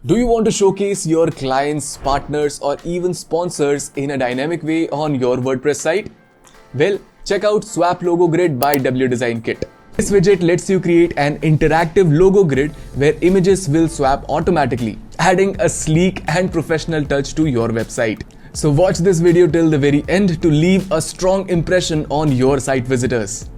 Do you want to showcase your clients, partners, or even sponsors in a dynamic way on your WordPress site? Well, check out Swap Logo Grid by WDesignKit. This widget lets you create an interactive logo grid where images will swap automatically, adding a sleek and professional touch to your website. So watch this video till the very end to leave a strong impression on your site visitors.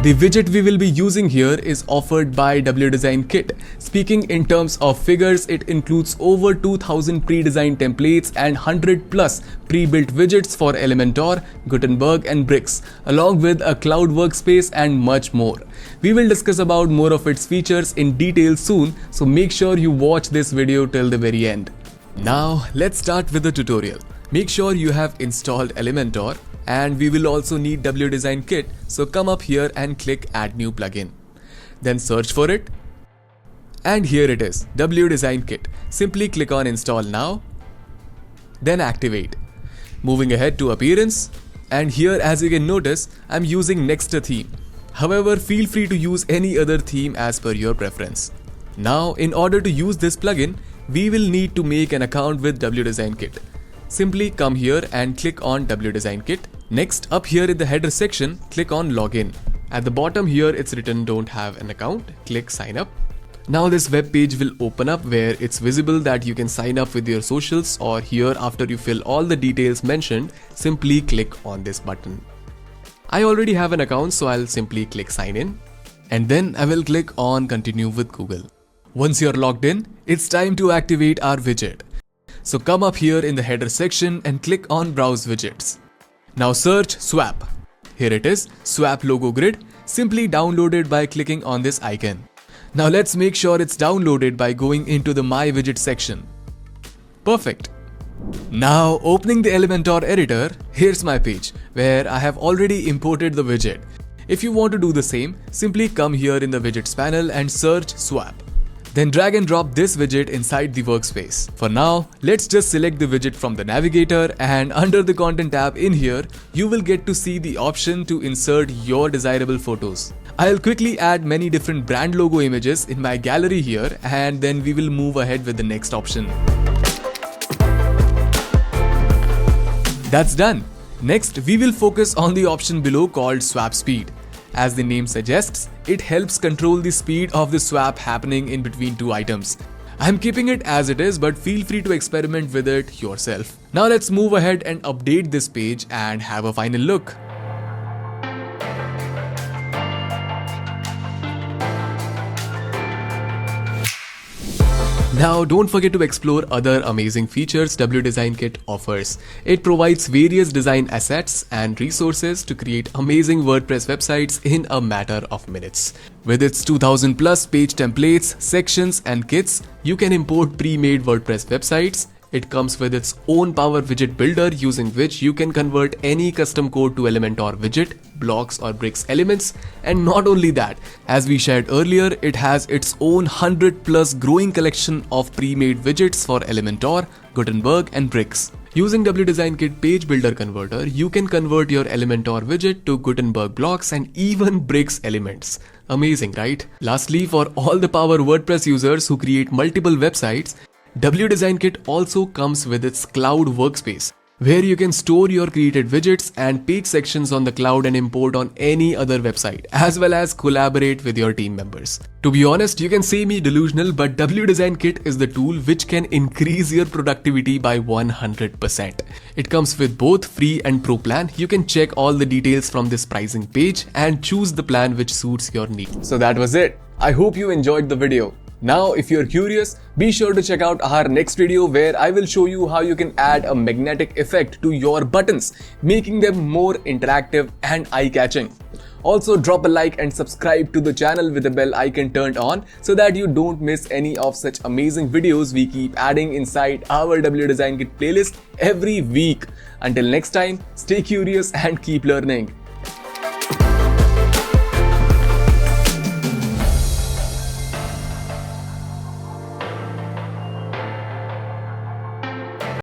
The widget we will be using here is offered by WDesignKit. Speaking in terms of figures, it includes over 2000 pre-designed templates and 100 plus pre-built widgets for Elementor, Gutenberg and Bricks, along with a cloud workspace and much more. We will discuss about more of its features in detail soon, so make sure you watch this video till the very end. Now let's start with the tutorial. Make sure you have installed Elementor, and we will also need WDesignKit, so come up here and click Add New Plugin. Then search for it. And here it is, WDesignKit. Simply click on Install Now. Then Activate. Moving ahead to Appearance. And here, as you can notice, I'm using Next theme. However, feel free to use any other theme as per your preference. Now, in order to use this plugin, we will need to make an account with WDesignKit. Simply come here and click on WDesignKit. Next, up here in the header section, click on Login. At the bottom here, it's written Don't have an account. Click Sign Up. Now this web page will open up where it's visible that you can sign up with your socials, or here after you fill all the details mentioned, simply click on this button. I already have an account, so I'll simply click Sign In. And then I will click on Continue with Google. Once you're logged in, it's time to activate our widget. So come up here in the header section and click on Browse Widgets. Now search Swap. Here it is, Swap Logo Grid. Simply download it by clicking on this icon. Now let's make sure it's downloaded by going into the My Widget section. Perfect. Now opening the Elementor editor, here's my page where I have already imported the widget. If you want to do the same, simply come here in the Widgets panel and search Swap. Then drag and drop this widget inside the workspace. For now, let's just select the widget from the navigator, and under the Content tab in here, you will get to see the option to insert your desirable photos. I'll quickly add many different brand logo images in my gallery here, and then we will move ahead with the next option. That's done. Next, we will focus on the option below called Swap Speed. As the name suggests, it helps control the speed of the swap happening in between two items. I'm keeping it as it is, but feel free to experiment with it yourself. Now let's move ahead and update this page and have a final look. Now don't forget to explore other amazing features WDesignKit offers. It provides various design assets and resources to create amazing WordPress websites in a matter of minutes. With its 2000 plus page templates, sections and kits, you can import pre-made WordPress websites. It comes with its own Power Widget Builder, using which you can convert any custom code to Elementor widget, blocks or bricks elements. And not only that, as we shared earlier, it has its own 100 plus growing collection of pre-made widgets for Elementor, Gutenberg and Bricks. Using WDesignKit Page Builder Converter, you can convert your Elementor widget to Gutenberg blocks and even Bricks elements. Amazing, right? Lastly, for all the Power WordPress users who create multiple websites, WDesignKit also comes with its cloud workspace, where you can store your created widgets and page sections on the cloud and import on any other website, as well as collaborate with your team members. To be honest, you can say me delusional, but WDesignKit is the tool which can increase your productivity by 100%. It comes with both free and pro plan. You can check all the details from this pricing page and choose the plan which suits your needs. So that was it. I hope you enjoyed the video. Now, if you're curious, be sure to check out our next video where I will show you how you can add a magnetic effect to your buttons, making them more interactive and eye-catching. Also, drop a like and subscribe to the channel with the bell icon turned on so that you don't miss any of such amazing videos we keep adding inside our WDesignKit playlist every week. Until next time, stay curious and keep learning.